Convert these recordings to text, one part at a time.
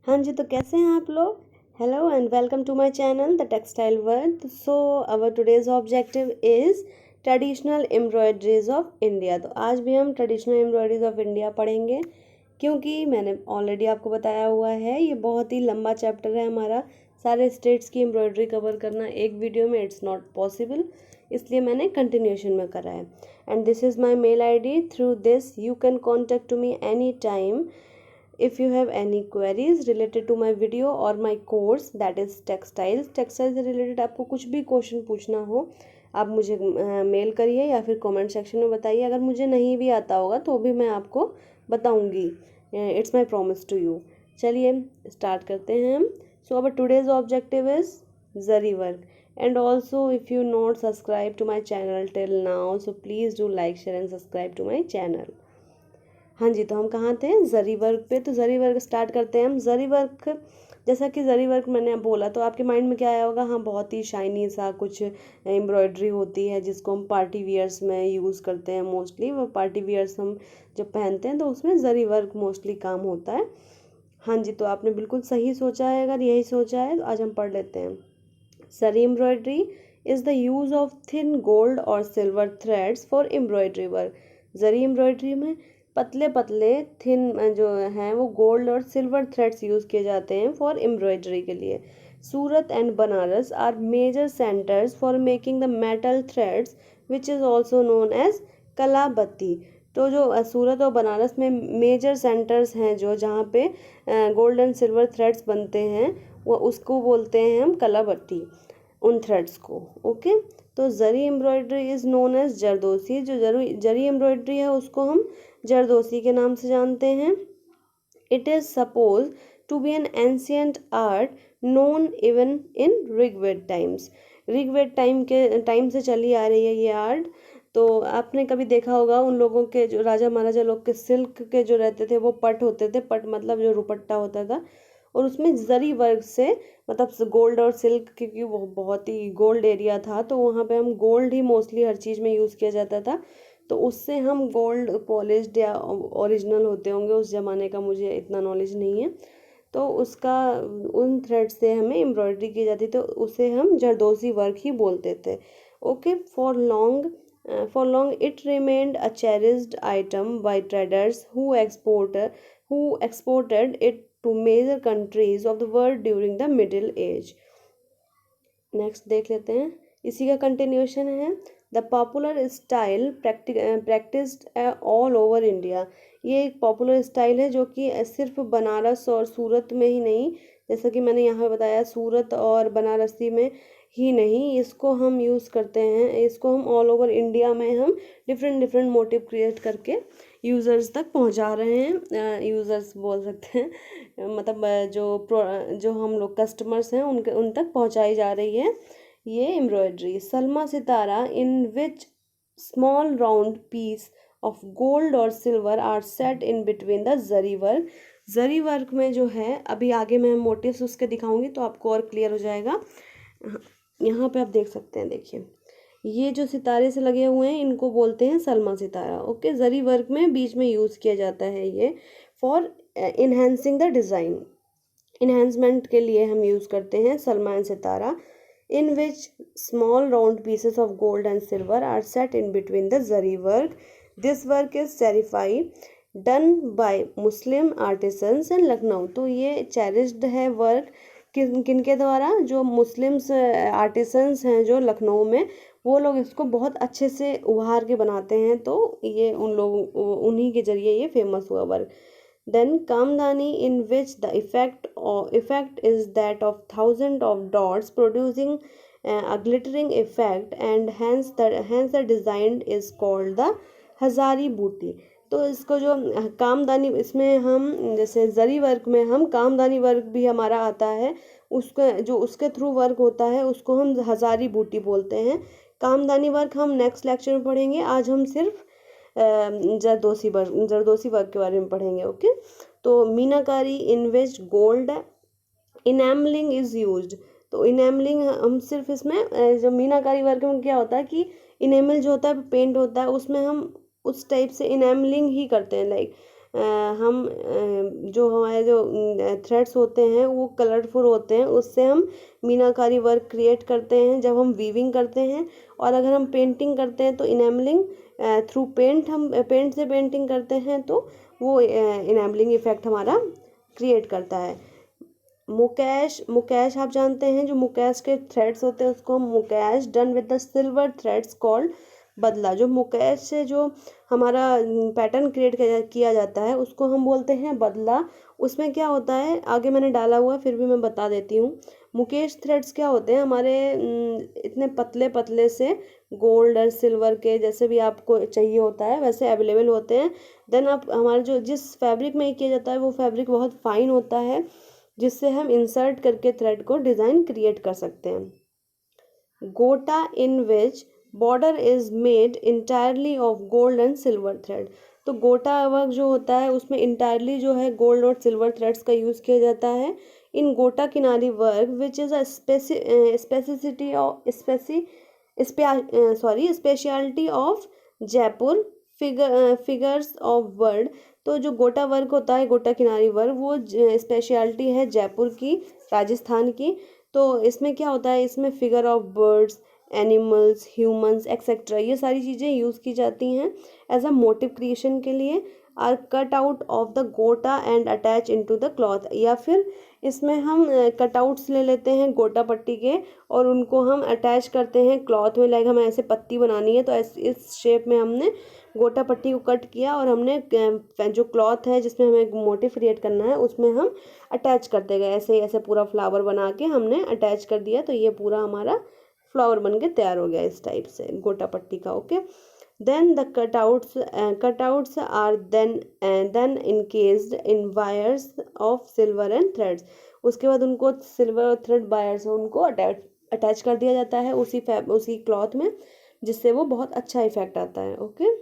हाँ जी, तो कैसे हैं आप लोग? Hello and welcome to my channel the textile world. So our today's objective is traditional embroideries of India. तो आज भी हम ट्रेडिशनल एम्ब्रॉयडरीज ऑफ इंडिया पढ़ेंगे, क्योंकि मैंने ऑलरेडी आपको बताया हुआ है ये बहुत ही लंबा चैप्टर है हमारा। सारे स्टेट्स की एम्ब्रॉयडरी कवर करना एक वीडियो में इट्स नॉट पॉसिबल, इसलिए मैंने कंटिन्यूशन में करा है। And this is my mail ID। Through this you can contact to me any time if you have any queries related to my video or my course that is textiles से related आपको कुछ भी question पूछना हो आप मुझे mail करिए या फिर कमेंट सेक्शन में बताइए। अगर मुझे नहीं भी आता होगा तो भी मैं आपको बताऊंगी। It's my promise to you. चलिए स्टार्ट करते हैं हम। So our today's objective is zari work and also if you not subscribe to my channel till now so please do like share and subscribe to my channel. हाँ जी, तो हम कहाँ थे? जरी वर्क पे। तो जरी वर्क स्टार्ट करते हैं हम। जरी वर्क, जैसा कि जरी वर्क मैंने बोला तो आपके माइंड में क्या आया होगा? हाँ, बहुत ही शाइनी सा कुछ एम्ब्रॉयडरी होती है जिसको हम पार्टी वियर्स में यूज़ करते हैं। मोस्टली वो पार्टी वियर्स हम जब पहनते हैं तो उसमें जरी वर्क मोस्टली काम होता है। हाँ जी, तो आपने बिल्कुल सही सोचा है। अगर यही सोचा है तो आज हम पढ़ लेते हैं। Zari embroidery is the use of thin gold और silver threads for embroidery work. Zari embroidery में पतले पतले थिन जो हैं वो गोल्ड और सिल्वर थ्रेड्स यूज़ किए जाते हैं फॉर एम्ब्रॉयडरी के लिए। Surat and Banaras are major centres for making the metal threads which is also known as kalabatti. तो जो सूरत और बनारस में मेजर सेंटर्स हैं जो जहाँ पे गोल्ड एंड सिल्वर थ्रेड्स बनते हैं वो उसको बोलते हैं हम कलाबत्ती, उन थ्रेड्स को। ओके, तो zari embroidery is known as zardozi. जो जरी एम्ब्रॉयडरी है उसको हम जरदोसी के नाम से जानते हैं। It is suppose to be an ancient art known even in Rigveda times. Rigveda time से चली आ रही है ये आर्ट। तो आपने कभी देखा होगा उन लोगों के जो राजा महाराजा लोग के सिल्क के जो रहते थे वो पट होते थे। पट मतलब जो दुपट्टा होता था और उसमें जरी वर्क से मतलब गोल्ड और सिल्क, क्योंकि वो बहुत ही गोल्ड एरिया था तो वहाँ पे हम गोल्ड ही मोस्टली हर चीज़ में यूज़ किया जाता था। तो उससे हम गोल्ड पॉलिश्ड या ओरिजिनल होते होंगे उस ज़माने का, मुझे इतना नॉलेज नहीं है। तो उसका उन थ्रेड से हमें एम्ब्रॉयडरी की जाती तो उसे हम जरदोसी वर्क ही बोलते थे। Okay, for long it remained a cherished item by traders who exported it to major countries of the world during the middle age। Next देख लेते हैं, इसी का कंटिन्यूशन है। The popular style practised all over India. ये एक popular style है जो कि सिर्फ बनारस और सूरत में ही नहीं, जैसा कि मैंने यहाँ बताया सूरत और बनारसी में ही नहीं, इसको हम यूज़ करते हैं, इसको हम ऑल ओवर इंडिया में हम डिफरेंट डिफरेंट मोटिव क्रिएट करके यूज़र्स तक पहुंचा रहे हैं। यूज़र्स बोल सकते हैं, मतलब जो हम लोग कस्टमर्स हैं उन तक पहुंचाई जा रही है ये embroidery. Salma sitara in which small round piece of gold और silver are set in between the zari work. Zari work में जो है, अभी आगे मैं मोटिव्स उसके दिखाऊंगी तो आपको और क्लियर हो जाएगा। यहाँ पे आप देख सकते हैं, देखिए ये जो सितारे से लगे हुए हैं इनको बोलते हैं सलमा सितारा। ओके, जरी वर्क में बीच में यूज़ किया जाता है ये for enhancing the design. Enhancement के लिए हम यूज़ करते हैं Salma and Sitara. in which small round pieces of gold and silver are set in between the zari work. This work is serified done by Muslim artisans in Lucknow। तो ये cherished है work किन के द्वारा? जो Muslims artisans हैं जो लखनऊ में, वो लोग इसको बहुत अच्छे से उभार के बनाते हैं। तो ये उन्हीं के जरिए ये फेमस हुआ work. Then Kamdani, in which the effect is that of thousands of dots producing a glittering effect, and hence the design is called the Hazari booty। तो इसको जो कामदानी, इसमें हम जैसे जरी वर्क में हम कामदानी वर्क भी हमारा आता है, उसके थ्रू वर्क होता है उसको हम हजारी बूटी बोलते हैं। कामदानी वर्क हम नेक्स्ट लेक्चर में पढ़ेंगे। आज हम सिर्फ जरदोसी वर्क के बारे में पढ़ेंगे। ओके, तो मीनाकारी इन विच गोल्ड इनेमलिंग इज़ यूज्ड। तो इनेमलिंग हम सिर्फ इसमें जो मीनाकारी वर्क में क्या होता है कि इनेमल जो होता है पेंट होता है उसमें हम उस टाइप से इनेमलिंग ही करते हैं। लाइक हम जो हमारे जो थ्रेड्स होते हैं वो कलरफुल होते हैं, उससे हम मीनाकारी वर्क क्रिएट करते हैं जब हम वीविंग करते हैं। और अगर हम पेंटिंग करते हैं तो इनेमलिंग थ्रू पेंट, हम पेंट से पेंटिंग करते हैं तो वो इनेमलिंग इफेक्ट हमारा क्रिएट करता है। मुकेश, मुकेश आप जानते हैं, जो मुकेश के थ्रेड्स होते हैं उसको हम Mukesh done with the silver threads called बदला। जो मुकेश से जो हमारा पैटर्न क्रिएट किया जाता है उसको हम बोलते हैं बदला। उसमें क्या होता है, आगे मैंने डाला हुआ फिर भी मैं बता देती हूँ। मुकेश थ्रेड्स क्या होते हैं, हमारे इतने पतले पतले से गोल्ड और सिल्वर के जैसे भी आपको चाहिए होता है वैसे अवेलेबल होते हैं। देन आप हमारे जो जिस फैब्रिक में किया जाता है वो फैब्रिक बहुत फाइन होता है, जिससे हम इंसर्ट करके थ्रेड को डिज़ाइन क्रिएट कर सकते हैं। Gota in which border is made entirely of gold and silver thread. तो गोटा वर्क जो होता है उसमें इंटायरली जो है गोल्ड और सिल्वर थ्रेड्स का यूज़ किया जाता है। In gota kinari work which is a specificity of speciality of Jaipur figures of word. तो जो गोटा वर्क होता है, गोटा किनारी वर्क, वो स्पेशलिटी है जयपुर की, राजस्थान की। तो इसमें क्या होता है, इसमें figure of birds, animals, humans etcetera ये सारी चीज़ें यूज़ की जाती हैं एज अ मोटिव क्रिएशन के लिए। Are cut out of the gota and attach into the cloth, या फिर इसमें हम कटआउट्स ले लेते हैं गोटा पट्टी के और उनको हम अटैच करते हैं क्लॉथ में। लाइक हमें ऐसे पत्ती बनानी है तो इस शेप में हमने गोटा पट्टी को कट किया और हमने जो क्लॉथ है जिसमें हमें मोटिव क्रिएट करना है उसमें हम अटैच करते गए। ऐसे ऐसे पूरा फ्लावर बना के हमने अटैच कर दिया तो ये पूरा हमारा फ्लावर बन के तैयार हो गया इस टाइप से गोटा पट्टी का। Okay, then the cutouts are then encased in wires of silver and threads। उसके बाद उनको सिल्वर और थ्रेड वायर से उनको अटैच कर दिया जाता है उसी क्लॉथ में, जिससे वो बहुत अच्छा इफेक्ट आता है। Okay,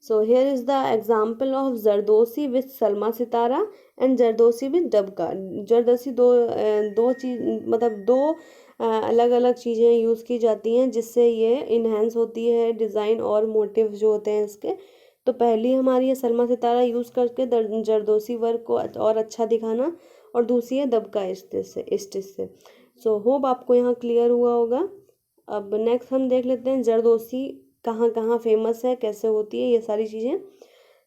so here is the example of zardozi with Salma Sitara and zardozi with Dabka. Zardozi दो चीज मतलब दो अलग अलग चीज़ें यूज़ की जाती हैं जिससे ये इन्हेंस होती है डिज़ाइन और मोटिव जो होते हैं इसके। तो पहली हमारी है सलमा सितारा यूज़ करके जरदोसी वर्क को और अच्छा दिखाना, और दूसरी है दबका स्टिच से। सो होप आपको यहाँ क्लियर हुआ होगा। अब नेक्स्ट हम देख लेते हैं जरदोसी कहाँ कहाँ फेमस है, कैसे होती है ये सारी चीज़ें।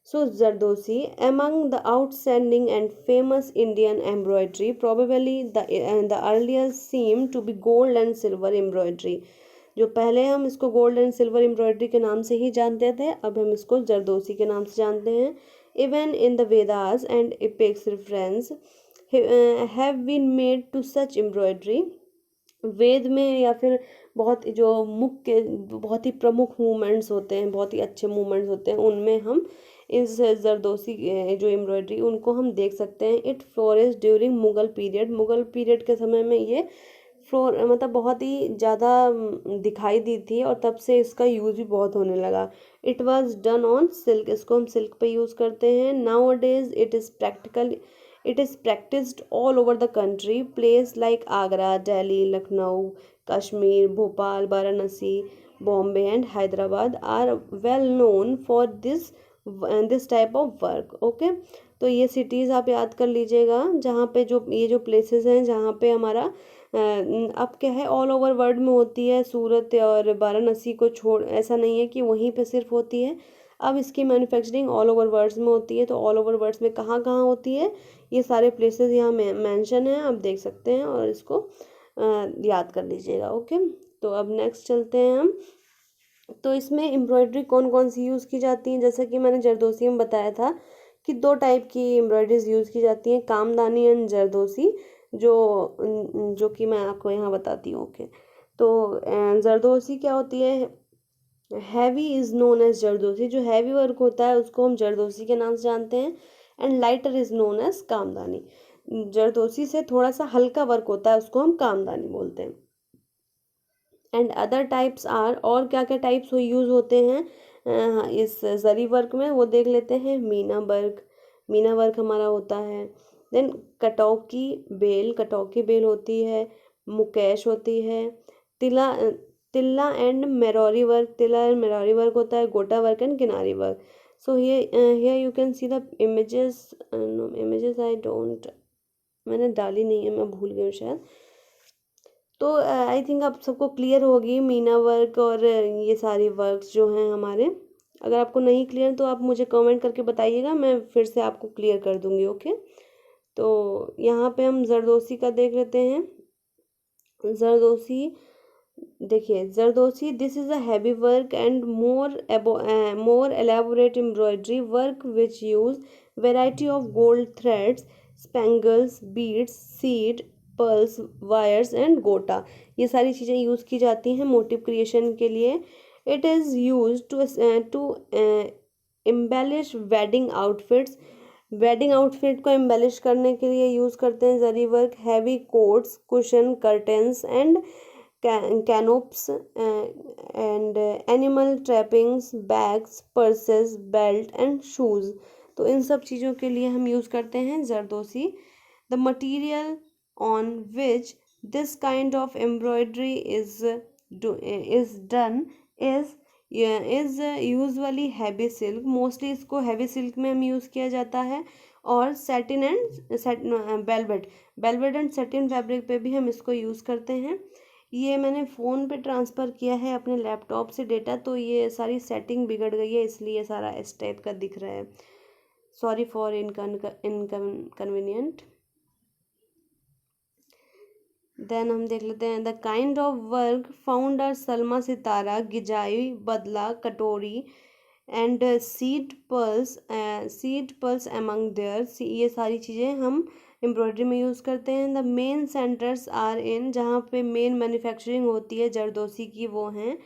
सो zardozi among the outstanding and famous Indian embroidery, probably the earliest seem to be gold and silver embroidery। जो पहले हम इसको गोल्ड एंड सिल्वर एम्ब्रॉयडरी के नाम से ही जानते थे, अब हम इसको जरदोसी के नाम से जानते हैं। Even in the Vedas and epics reference have been made to such embroidery. वेद में या फिर बहुत जो मुख्य बहुत ही प्रमुख मूवमेंट्स होते हैं, बहुत ही अच्छे मूवमेंट्स होते हैं, उनमें हम इस जरदोसी जो एम्ब्रॉयडरी उनको हम देख सकते हैं। It flourish during Mughal period. Mughal period के समय में ये मतलब बहुत ही ज़्यादा दिखाई दी थी और तब से इसका यूज़ भी बहुत होने लगा। It was done on silk, इसको हम सिल्क पे यूज़ करते हैं। Nowadays it is practised all over the country. Place like Agra, Delhi, Lucknow, Kashmir, Bhopal, Varanasi, Bombay and Hyderabad are well known for this type of work. Okay, तो ये सिटीज़ आप याद कर लीजिएगा जहाँ पे जो ये जो प्लेसेस हैं जहाँ पे हमारा अब क्या है ऑल ओवर वर्ल्ड में होती है। सूरत और वाराणसी को छोड़ ऐसा नहीं है कि वहीं पे सिर्फ होती है, अब इसकी मैन्युफैक्चरिंग ऑल ओवर वर्ल्ड में होती है। तो ऑल ओवर वर्ल्ड में कहाँ कहाँ होती है ये सारे प्लेसेस यहाँ मेंशन हैं, आप देख सकते हैं और इसको याद कर लीजिएगा। ओके, तो अब नेक्स्ट चलते हैं हम। तो इसमें एम्ब्रॉयडरी कौन कौन सी यूज़ की जाती हैं, जैसा कि मैंने जरदोसी में बताया था कि दो टाइप की एम्ब्रॉयडरीज यूज़ की जाती हैं, कामदानी एंड जरदोसी, जो कि मैं आपको यहाँ बताती हूँ। ओके, तो जरदोसी क्या होती है, heavy is known as zardozi. जो हैवी वर्क होता है उसको हम जरदोसी के नाम से जानते हैं। And lighter is known as kamdani. Zardozi से थोड़ा सा हल्का वर्क होता है उसको हम कामदानी बोलते हैं। एंड अदर टाइप्स आर, और क्या क्या टाइप्स यूज़ होते हैं इस जरी वर्क में वो देख लेते हैं। मीना वर्क हमारा होता है। देन कटौकी बेल होती है। मुकेश होती है। तिल्ला एंड मेरोरी वर्क होता है। गोटा वर्क एंड किनारी work. So here you can see the images. No, images I don't, मैंने डाली नहीं है, मैं भूल गई हूँ शायद। तो आई थिंक आप सबको क्लियर होगी मीना वर्क और ये सारी वर्क्स जो हैं हमारे। अगर आपको नहीं क्लियर तो आप मुझे कमेंट करके बताइएगा, मैं फिर से आपको क्लियर कर दूंगी। ओके, तो यहाँ पे हम जरदोसी का देख लेते हैं। जरदोसी, देखिए zardozi, this is a heavy work and more elaborate embroidery work which use variety of gold threads, spangles, beads, seed, pearls, wires and gota. ये सारी चीज़ें यूज़ की जाती हैं मोटिव क्रिएशन के लिए। It is use to embellish wedding outfits. Wedding outfit को embellish करने के लिए यूज़ करते हैं zari work. Heavy coats, cushion, curtains and canopies and animal trappings, bags, purses, belt and shoes. तो इन सब चीज़ों के लिए हम यूज़ करते हैं zardozi. The material on which this kind of embroidery is done is usually heavy silk। Mostly इसको हैवी सिल्क में हम यूज़ किया जाता है। और satin and velvet and satin fabric पे भी हम इसको यूज़ करते हैं। ये मैंने फ़ोन पे ट्रांसफ़र किया है अपने लैपटॉप से डेटा, तो ये सारी सेटिंग बिगड़ गई है, इसलिए सारा इस टाइप का दिख रहा है। Sorry for inconvenient. देन हम देख लेते हैं the kind of work found are salma sitara, gijai, badla, katori and seed pearls among there. ये सारी चीज़ें हम एम्ब्रॉयडरी में यूज़ करते हैं। The main centres are in, जहाँ पे मेन मैन्युफैक्चरिंग होती है जरदोसी की, वो हैं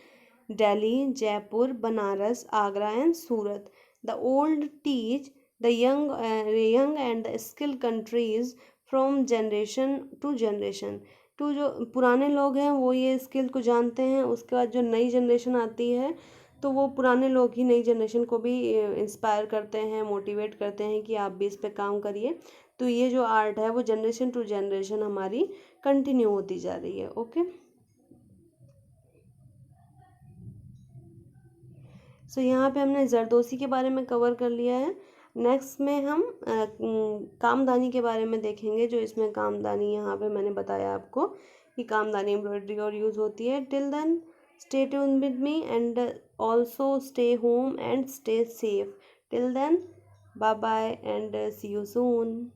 Delhi, Jaipur, Banaras, Agra and Surat. The old teach the young and the skill countries from generation to generation. तो जो पुराने लोग हैं वो ये स्किल को जानते हैं, उसके बाद जो नई जनरेशन आती है तो वो पुराने लोग ही नई जनरेशन को भी इंस्पायर करते हैं, मोटिवेट करते हैं कि आप भी इस पे काम करिए। तो ये जो आर्ट है वो जनरेशन टू जनरेशन हमारी कंटिन्यू होती जा रही है। ओके, सो यहाँ पे हमने जरदोसी के बारे में कवर कर लिया है। नेक्स्ट में हम कामदानी के बारे में देखेंगे। जो इसमें कामदानी यहाँ पे मैंने बताया आपको कि कामदानी एम्ब्रॉयडरी और यूज़ होती है। Till then stay tune with me and also stay home and stay safe. Till then bye bye and see you soon.